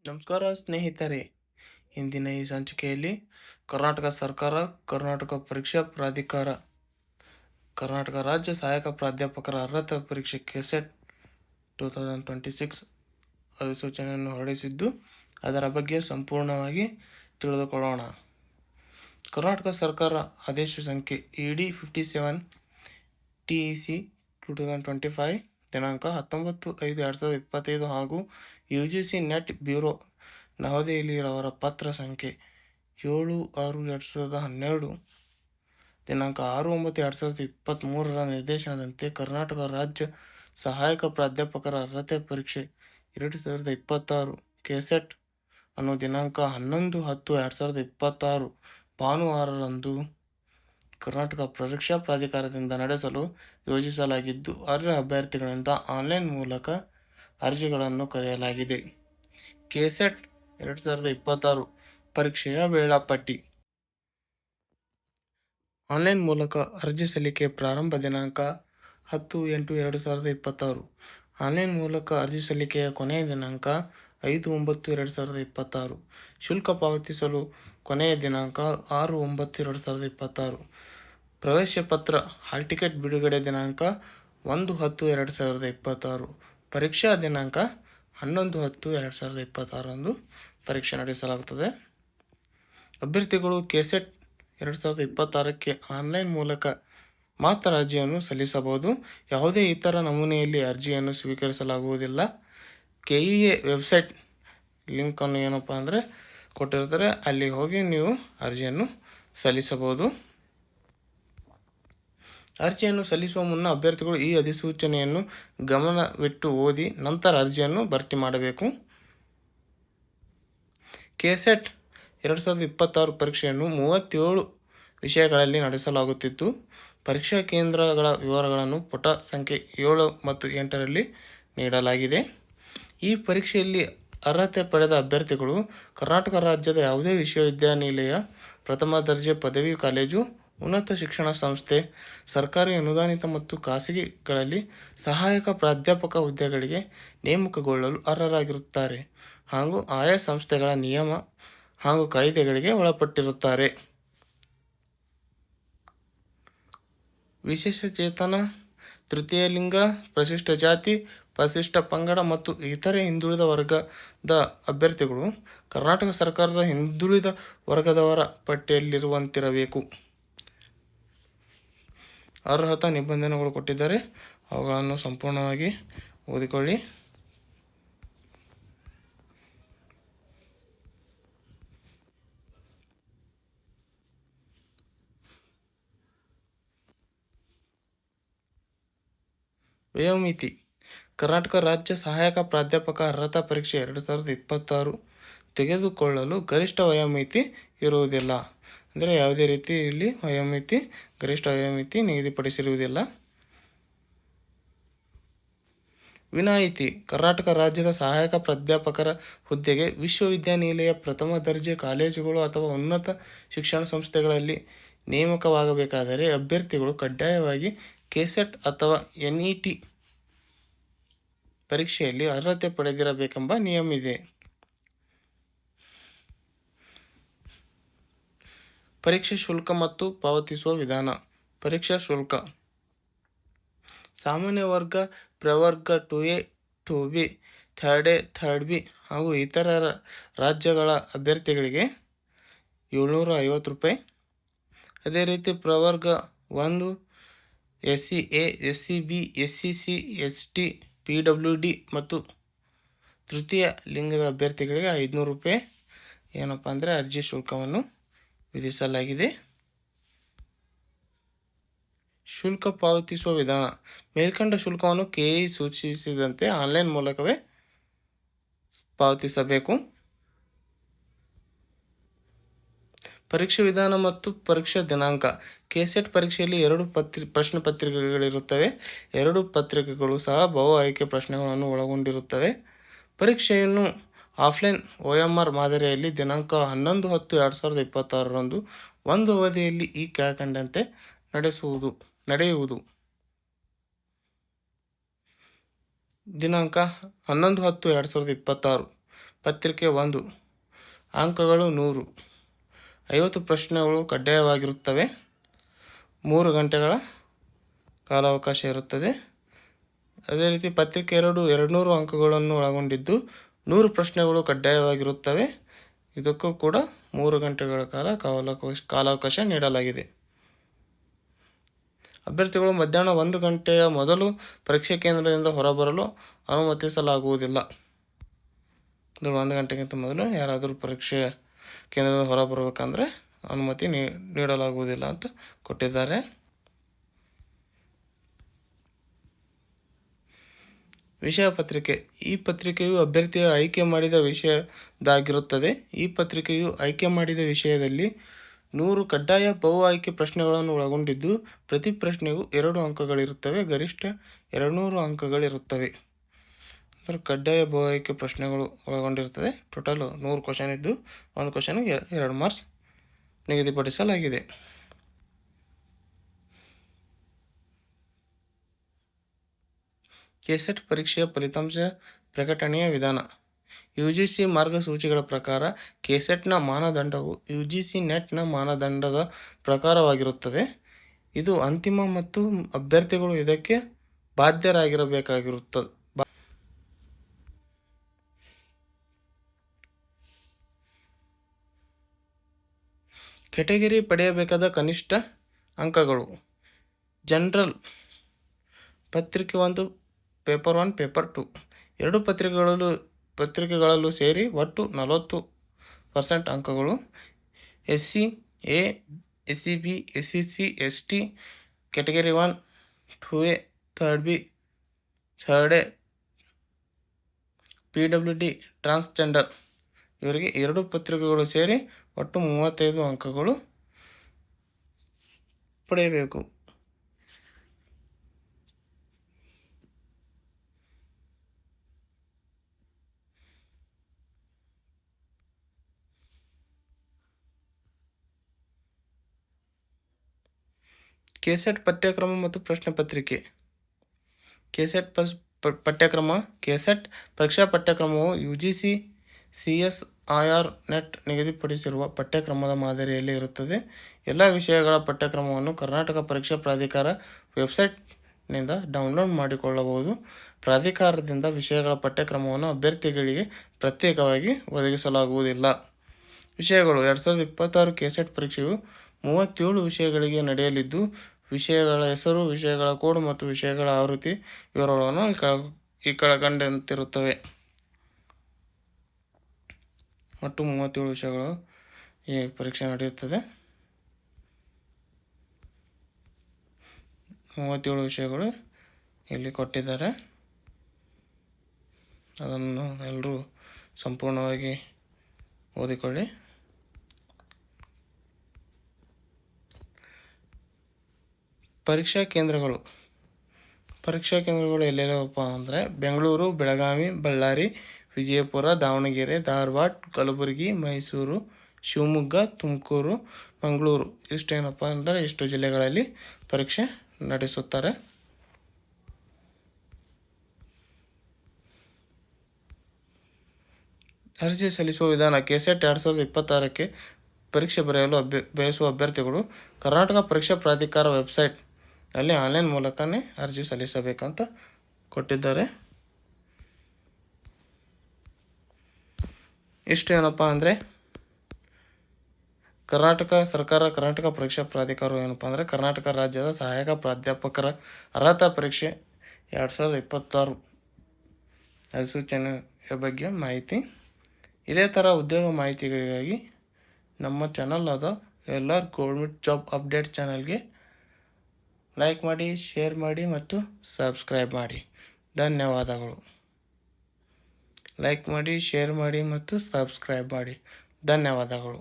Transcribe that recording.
ನಮಸ್ಕಾರ ಸ್ನೇಹಿತರೆ. ಇಂದಿನ ಈ ಸಂಚಿಕೆಯಲ್ಲಿ ಕರ್ನಾಟಕ ಸರ್ಕಾರ, ಕರ್ನಾಟಕ ಪರೀಕ್ಷಾ ಪ್ರಾಧಿಕಾರ, ಕರ್ನಾಟಕ ರಾಜ್ಯ ಸಹಾಯಕ ಪ್ರಾಧ್ಯಾಪಕರ ಅರ್ಹತಾ ಪರೀಕ್ಷೆ ಕೆಸೆಟ್ 2026 ಅಧಿಸೂಚನೆಯನ್ನು ಹೊರಡಿಸಿದ್ದು, ಅದರ ಬಗ್ಗೆ ಸಂಪೂರ್ಣವಾಗಿ ತಿಳಿದುಕೊಳ್ಳೋಣ. ಕರ್ನಾಟಕ ಸರ್ಕಾರ ಆದೇಶ ಸಂಖ್ಯೆ ED57 TEC 2025 ದಿನಾಂಕ 19/5/2025 ಹಾಗೂ UGC ನೆಟ್ ಬ್ಯೂರೋ ನವದೆಹಲಿಯವರ ಪತ್ರ ಸಂಖ್ಯೆ 76/2012 ದಿನಾಂಕ 6/9/2023 ನಿರ್ದೇಶನದಂತೆ ಕರ್ನಾಟಕ ರಾಜ್ಯ ಸಹಾಯಕ ಪ್ರಾಧ್ಯಾಪಕರ ಅರ್ಹತೆ ಪರೀಕ್ಷೆ 2026 ಕೆಸೆಟ್ ಅನ್ನು ದಿನಾಂಕ 11/10/2026 ಭಾನುವಾರರಂದು ಕರ್ನಾಟಕ ಪರೀಕ್ಷಾ ಪ್ರಾಧಿಕಾರದಿಂದ ನಡೆಸಲು ಯೋಜಿಸಲಾಗಿದ್ದು, ಅರ್ಹ ಅಭ್ಯರ್ಥಿಗಳಿಂದ ಆನ್ಲೈನ್ ಮೂಲಕ ಅರ್ಜಿಗಳನ್ನು ಕರೆಯಲಾಗಿದೆ. ಕೆಸೆಟ್ 2026 ಪರೀಕ್ಷೆಯ ವೇಳಾಪಟ್ಟಿ. ಆನ್ಲೈನ್ ಮೂಲಕ ಅರ್ಜಿ ಸಲ್ಲಿಕೆ ಪ್ರಾರಂಭ ದಿನಾಂಕ 10/8/2026. ಆನ್ಲೈನ್ ಮೂಲಕ ಅರ್ಜಿ ಸಲ್ಲಿಕೆಯ ಕೊನೆಯ ದಿನಾಂಕ 5/9/2026. ಶುಲ್ಕ ಪಾವತಿಸಲು ಕೊನೆಯ ದಿನಾಂಕ 6/9/2026. ಪ್ರವೇಶ ಪತ್ರ ಹಾಲ್ ಟಿಕೆಟ್ ಬಿಡುಗಡೆ ದಿನಾಂಕ 1/10/2026. ಪರೀಕ್ಷಾ ದಿನಾಂಕ 11/10/2026 ಪರೀಕ್ಷೆ ನಡೆಸಲಾಗುತ್ತದೆ. ಅಭ್ಯರ್ಥಿಗಳು ಕೆಸೆಟ್ 2026ಕ್ಕೆ ಆನ್ಲೈನ್ ಮೂಲಕ ಮಾತ್ರ ಅರ್ಜಿಯನ್ನು ಸಲ್ಲಿಸಬಹುದು. ಯಾವುದೇ ಇತರ ನಮೂನೆಯಲ್ಲಿ ಅರ್ಜಿಯನ್ನು ಸ್ವೀಕರಿಸಲಾಗುವುದಿಲ್ಲ. KEA ವೆಬ್ಸೈಟ್ ಲಿಂಕನ್ನು ಕೊಟ್ಟಿರ್ತಾರೆ, ಅಲ್ಲಿ ಹೋಗಿ ನೀವು ಅರ್ಜಿಯನ್ನು ಸಲ್ಲಿಸಬಹುದು. ಅರ್ಜಿಯನ್ನು ಸಲ್ಲಿಸುವ ಮುನ್ನ ಅಭ್ಯರ್ಥಿಗಳು ಈ ಅಧಿಸೂಚನೆಯನ್ನು ಗಮನವಿಟ್ಟು ಓದಿ ನಂತರ ಅರ್ಜಿಯನ್ನು ಭರ್ತಿ ಮಾಡಬೇಕು. ಕೆಸೆಟ್ 2026 ಪರೀಕ್ಷೆಯನ್ನು 37 ವಿಷಯಗಳಲ್ಲಿ ನಡೆಸಲಾಗುತ್ತಿದ್ದು, ಪರೀಕ್ಷಾ ಕೇಂದ್ರಗಳ ವಿವರಗಳನ್ನು ಪುಟ ಸಂಖ್ಯೆ 7 ಮತ್ತು 8ರಲ್ಲಿ ನೀಡಲಾಗಿದೆ. ಈ ಪರೀಕ್ಷೆಯಲ್ಲಿ ಅರ್ಹತೆ ಪಡೆದ ಅಭ್ಯರ್ಥಿಗಳು ಕರ್ನಾಟಕ ರಾಜ್ಯದ ಯಾವುದೇ ವಿಶ್ವವಿದ್ಯಾನಿಲಯ, ಪ್ರಥಮ ದರ್ಜೆ ಪದವಿ ಕಾಲೇಜು, ಉನ್ನತ ಶಿಕ್ಷಣ ಸಂಸ್ಥೆ, ಸರ್ಕಾರಿ ಅನುದಾನಿತ ಮತ್ತು ಖಾಸಗಿಗಳಲ್ಲಿ ಸಹಾಯಕ ಪ್ರಾಧ್ಯಾಪಕ ಹುದ್ದೆಗಳಿಗೆ ನೇಮಕಗೊಳ್ಳಲು ಅರ್ಹರಾಗಿರುತ್ತಾರೆ ಹಾಗೂ ಆಯಾ ಸಂಸ್ಥೆಗಳ ನಿಯಮ ಹಾಗೂ ಕಾಯ್ದೆಗಳಿಗೆ ಒಳಪಟ್ಟಿರುತ್ತಾರೆ. ವಿಶೇಷಚೇತನ, ತೃತೀಯ ಲಿಂಗ, ಪರಿಶಿಷ್ಟ ಜಾತಿ, ಪರಿಶಿಷ್ಟ ಪಂಗಡ ಮತ್ತು ಇತರೆ ಹಿಂದುಳಿದ ವರ್ಗದ ಅಭ್ಯರ್ಥಿಗಳು ಕರ್ನಾಟಕ ಸರ್ಕಾರದ ಹಿಂದುಳಿದ ವರ್ಗದವರ ಪಟ್ಟಿಯಲ್ಲಿರುವಂತಿರಬೇಕು. ಅರ್ಹತಾ ನಿಬಂಧನೆಗಳು ಕೊಟ್ಟಿದ್ದಾರೆ, ಅವುಗಳನ್ನು ಸಂಪೂರ್ಣವಾಗಿ ಓದಿಕೊಳ್ಳಿ. ವಯೋಮಿತಿ. ಕರ್ನಾಟಕ ರಾಜ್ಯ ಸಹಾಯಕ ಪ್ರಾಧ್ಯಾಪಕ ಅರ್ಹತಾ ಪರೀಕ್ಷೆ 2026 ತೆಗೆದುಕೊಳ್ಳಲು ಗರಿಷ್ಠ ವಯೋಮಿತಿ ಇರುವುದಿಲ್ಲ. ಅಂದರೆ ಯಾವುದೇ ರೀತಿ ಇಲ್ಲಿ ಗರಿಷ್ಠ ವಯೋಮಿತಿ ನಿಗದಿಪಡಿಸಿರುವುದಿಲ್ಲ. ವಿನಾಯಿತಿ. ಕರ್ನಾಟಕ ರಾಜ್ಯದ ಸಹಾಯಕ ಪ್ರಾಧ್ಯಾಪಕರ ಹುದ್ದೆಗೆ ವಿಶ್ವವಿದ್ಯಾನಿಲಯ, ಪ್ರಥಮ ದರ್ಜೆ ಕಾಲೇಜುಗಳು ಅಥವಾ ಉನ್ನತ ಶಿಕ್ಷಣ ಸಂಸ್ಥೆಗಳಲ್ಲಿ ನೇಮಕವಾಗಬೇಕಾದರೆ ಅಭ್ಯರ್ಥಿಗಳು ಕಡ್ಡಾಯವಾಗಿ ಕೆಸೆಟ್ ಅಥವಾ NET ಪರೀಕ್ಷೆಯಲ್ಲಿ ಅರ್ಹತೆ ಪಡೆದಿರಬೇಕೆಂಬ ನಿಯಮವಿದೆ. ಪರೀಕ್ಷೆ ಶುಲ್ಕ ಮತ್ತು ಪಾವತಿಸುವ ವಿಧಾನ. ಪರೀಕ್ಷಾ ಶುಲ್ಕ. ಸಾಮಾನ್ಯ ವರ್ಗ, ಪ್ರವರ್ಗ 2A, 2B, 3A, 3B ಹಾಗೂ ಇತರ ರಾಜ್ಯಗಳ ಅಭ್ಯರ್ಥಿಗಳಿಗೆ 750 ರೂಪಾಯಿ. ಅದೇ ರೀತಿ ಪ್ರವರ್ಗ 1 SCA, SCB, SCC, ST, PWD ಮತ್ತು ತೃತೀಯ ಲಿಂಗದ ಅಭ್ಯರ್ಥಿಗಳಿಗೆ 500 ರೂಪಾಯಿ ಅರ್ಜಿ ಶುಲ್ಕವನ್ನು ವಿಧಿಸಲಾಗಿದೆ. ಶುಲ್ಕ ಪಾವತಿಸುವ ವಿಧಾನ. ಮೇಲ್ಕಂಡ ಶುಲ್ಕವನ್ನು KE ಸೂಚಿಸಿದಂತೆ ಆನ್ಲೈನ್ ಮೂಲಕವೇ ಪಾವತಿಸಬೇಕು. ಪರೀಕ್ಷೆ ವಿಧಾನ ಮತ್ತು ಪರೀಕ್ಷಾ ದಿನಾಂಕ. ಕೆಸೆಟ್ ಪರೀಕ್ಷೆಯಲ್ಲಿ 2 ಪ್ರಶ್ನೆ ಪತ್ರಿಕೆಗಳಿರುತ್ತವೆ. 2 ಪತ್ರಿಕೆಗಳು ಸಹ ಬಹು ಆಯ್ಕೆ ಪ್ರಶ್ನೆಗಳನ್ನು ಒಳಗೊಂಡಿರುತ್ತವೆ. ಪರೀಕ್ಷೆಯನ್ನು ಆಫ್ಲೈನ್ OMR ಮಾದರಿಯಲ್ಲಿ ದಿನಾಂಕ 11/10/2026 ಒಂದು ಅವಧಿಯಲ್ಲಿ ಈ ಕೆಳಕಂಡಂತೆ ನಡೆಯುವುದು. ದಿನಾಂಕ 11/10/2026 ಪತ್ರಿಕೆ 1 ಅಂಕಗಳು 100. 50 ಪ್ರಶ್ನೆಗಳು ಕಡ್ಡಾಯವಾಗಿರುತ್ತವೆ. 3 ಗಂಟೆಗಳ ಕಾಲಾವಕಾಶ ಇರುತ್ತದೆ. ಅದೇ ರೀತಿ ಪತ್ರಿಕೆ 2 200 ಅಂಕಗಳನ್ನು ಒಳಗೊಂಡಿದ್ದು 100 ಪ್ರಶ್ನೆಗಳು ಕಡ್ಡಾಯವಾಗಿರುತ್ತವೆ. ಇದಕ್ಕೂ ಕೂಡ 3 ಗಂಟೆಗಳ ಕಾಲಾವಕಾಶ ನೀಡಲಾಗಿದೆ. ಅಭ್ಯರ್ಥಿಗಳು ಮಧ್ಯಾಹ್ನ 1 ಗಂಟೆಯ ಮೊದಲು ಪರೀಕ್ಷಾ ಕೇಂದ್ರದಿಂದ ಹೊರಬರಲು ಅನುಮತಿಸಲಾಗುವುದಿಲ್ಲ. 1 ಗಂಟೆಗಿಂತ ಮೊದಲು ಯಾರಾದರೂ ಪರೀಕ್ಷೆ ಕೇಂದ್ರದಿಂದ ಹೊರಬರಬೇಕಂದ್ರೆ ಅನುಮತಿ ನೀಡಲಾಗುವುದಿಲ್ಲ ಅಂತ ಕೊಟ್ಟಿದ್ದಾರೆ. ವಿಷಯ ಪತ್ರಿಕೆ. ಈ ಪತ್ರಿಕೆಯು ಅಭ್ಯರ್ಥಿಯ ಆಯ್ಕೆ ಮಾಡಿದ ವಿಷಯದಾಗಿರುತ್ತದೆ. ಈ ಪತ್ರಿಕೆಯು ಆಯ್ಕೆ ಮಾಡಿದ ವಿಷಯದಲ್ಲಿ 100 ಕಡ್ಡಾಯ ಬಹು ಆಯ್ಕೆ ಪ್ರಶ್ನೆಗಳನ್ನು ಒಳಗೊಂಡಿದ್ದು ಪ್ರತಿ ಪ್ರಶ್ನೆಗೂ 2 ಅಂಕಗಳಿರುತ್ತವೆ. ಗರಿಷ್ಠ 200 ಅಂಕಗಳಿರುತ್ತವೆ. ಕಡ್ಡಾಯ ಬಹು ಆಯ್ಕೆ ಪ್ರಶ್ನೆಗಳು ಒಳಗೊಂಡಿರುತ್ತದೆ. ಟೋಟಲ್ 100 ಕ್ವಶನ್ ಇದ್ದು ಒಂದು ಕ್ವಶನ್ಗೆ 2 ಮಾರ್ಕ್ಸ್ ನಿಗದಿಪಡಿಸಲಾಗಿದೆ. ಕೆಸೆಟ್ ಪರೀಕ್ಷೆಯ ಫಲಿತಾಂಶ ಪ್ರಕಟಣೆಯ ವಿಧಾನ. UGC ಮಾರ್ಗಸೂಚಿಗಳ ಪ್ರಕಾರ ಕೆಸೆಟ್ನ ಮಾನದಂಡವು UGC ನೆಟ್ನ ಮಾನದಂಡದ ಪ್ರಕಾರವಾಗಿರುತ್ತದೆ. ಇದು ಅಂತಿಮ ಮತ್ತು ಅಭ್ಯರ್ಥಿಗಳು ಇದಕ್ಕೆ ಬಾಧ್ಯರಾಗಿರಬೇಕಾಗಿರುತ್ತದೆ. ಕೆಟಗರಿ ಪಡೆಯಬೇಕಾದ ಕನಿಷ್ಠ ಅಂಕಗಳು. ಜನರಲ್ ಪತ್ರಿಕೆ 1 ಪೇಪರ್ 1 ಪೇಪರ್ 2 ಎರಡು ಪತ್ರಿಕೆಗಳಲ್ಲೂ ಸೇರಿ ಒಟ್ಟು 40% ಅಂಕಗಳು. SC A, SCB, SCC, ST category 1, 2A, 3B, 3A, PWD, transgender ಇವರಿಗೆ 2 ಪತ್ರಿಕೆಗಳು ಸೇರಿ ಒಟ್ಟು 35 ಅಂಕಗಳು ಪಡೆಯಬೇಕು. ಕೆಸೆಟ್ ಪಠ್ಯಕ್ರಮ ಮತ್ತು ಪ್ರಶ್ನೆ ಪತ್ರಿಕೆ. ಕೆಸೆಟ್ ಪಠ್ಯಕ್ರಮ. ಕೆಸೆಟ್ ಪರೀಕ್ಷಾ ಪಠ್ಯಕ್ರಮವು UGC CSIR ನೆಟ್ ನಿಗದಿಪಡಿಸಿರುವ ಪಠ್ಯಕ್ರಮದ ಮಾದರಿಯಲ್ಲಿ ಇರುತ್ತದೆ. ಎಲ್ಲ ವಿಷಯಗಳ ಪಠ್ಯಕ್ರಮವನ್ನು ಕರ್ನಾಟಕ ಪರೀಕ್ಷಾ ಪ್ರಾಧಿಕಾರ ವೆಬ್ಸೈಟ್ನಿಂದ ಡೌನ್ಲೋಡ್ ಮಾಡಿಕೊಳ್ಳಬಹುದು. ಪ್ರಾಧಿಕಾರದಿಂದ ವಿಷಯಗಳ ಪಠ್ಯಕ್ರಮವನ್ನು ಅಭ್ಯರ್ಥಿಗಳಿಗೆ ಪ್ರತ್ಯೇಕವಾಗಿ ಒದಗಿಸಲಾಗುವುದಿಲ್ಲ. ವಿಷಯಗಳು. 2026 ಕೆಸೆಟ್ ಪರೀಕ್ಷೆಯು 37 ವಿಷಯಗಳಿಗೆ ನಡೆಯಲಿದ್ದು ವಿಷಯಗಳ ಹೆಸರು, ವಿಷಯಗಳ ಕೋಡ್ ಮತ್ತು ವಿಷಯಗಳ ಆವೃತ್ತಿ ವಿವರಗಳನ್ನು ಈ ಕೆಳಕಂಡಂತಿರುತ್ತವೆ. ಒಟ್ಟು 37 ವಿಷಯಗಳು ಈ ಪರೀಕ್ಷೆ ನಡೆಯುತ್ತದೆ. 37 ವಿಷಯಗಳು ಇಲ್ಲಿ ಕೊಟ್ಟಿದ್ದಾರೆ. ಅದನ್ನು ಎಲ್ಲರೂ ಸಂಪೂರ್ಣವಾಗಿ ಓದಿಕೊಳ್ಳಿ. ಪರೀಕ್ಷಾ ಕೇಂದ್ರಗಳು. ಎಲ್ಲೆಲ್ಲವಪ್ಪ ಅಂದರೆ ಬೆಂಗಳೂರು, ಬೆಳಗಾವಿ, ಬಳ್ಳಾರಿ, ವಿಜಯಪುರ, ದಾವಣಗೆರೆ, ಧಾರವಾಡ, ಕಲಬುರಗಿ, ಮೈಸೂರು, ಶಿವಮೊಗ್ಗ, ತುಮಕೂರು, ಮಂಗಳೂರು ಇಷ್ಟೇನಪ್ಪ ಅಂದರೆ ಇಷ್ಟು ಜಿಲ್ಲೆಗಳಲ್ಲಿ ಪರೀಕ್ಷೆ ನಡೆಸುತ್ತಾರೆ. ಅರ್ಜಿ ಸಲ್ಲಿಸುವ ವಿಧಾನ. ಕೆಸೆಟ್ 2026ಕ್ಕೆ ಪರೀಕ್ಷೆ ಬರೆಯಲು ಬಯಸುವ ಅಭ್ಯರ್ಥಿಗಳು ಕರ್ನಾಟಕ ಪರೀಕ್ಷಾ ಪ್ರಾಧಿಕಾರ ವೆಬ್ಸೈಟ್ನಲ್ಲಿ ಆನ್ಲೈನ್ ಮೂಲಕನೇ ಅರ್ಜಿ ಸಲ್ಲಿಸಬೇಕಂತ ಕೊಟ್ಟಿದ್ದಾರೆ. ಇಷ್ಟು ಏನಪ್ಪ ಅಂದರೆ ಕರ್ನಾಟಕ ಪರೀಕ್ಷಾ ಪ್ರಾಧಿಕಾರ ಏನಪ್ಪ ಅಂದರೆ ಕರ್ನಾಟಕ ರಾಜ್ಯದ ಸಹಾಯಕ ಪ್ರಾಧ್ಯಾಪಕರ ಅರ್ಹತಾ ಪರೀಕ್ಷೆ 2026 ಅಧಿಸೂಚನೆಯ ಬಗ್ಗೆ ಮಾಹಿತಿ. ಇದೇ ಥರ ಉದ್ಯೋಗ ಮಾಹಿತಿಗಳಿಗಾಗಿ ನಮ್ಮ ಚಾನಲ್ ಆದ LR ಗೌರ್ಮೆಂಟ್ ಜಾಬ್ ಅಪ್ಡೇಟ್ ಚಾನಲ್ಗೆ ಲೈಕ್ ಮಾಡಿ, ಶೇರ್ ಮಾಡಿ ಮತ್ತು ಸಬ್ಸ್ಕ್ರೈಬ್ ಮಾಡಿ. ಧನ್ಯವಾದಗಳು. ಲೈಕ್ ಮಾಡಿ, ಶೇರ್ ಮಾಡಿ ಮತ್ತು ಸಬ್ಸ್ಕ್ರೈಬ್ ಮಾಡಿ. ಧನ್ಯವಾದಗಳು.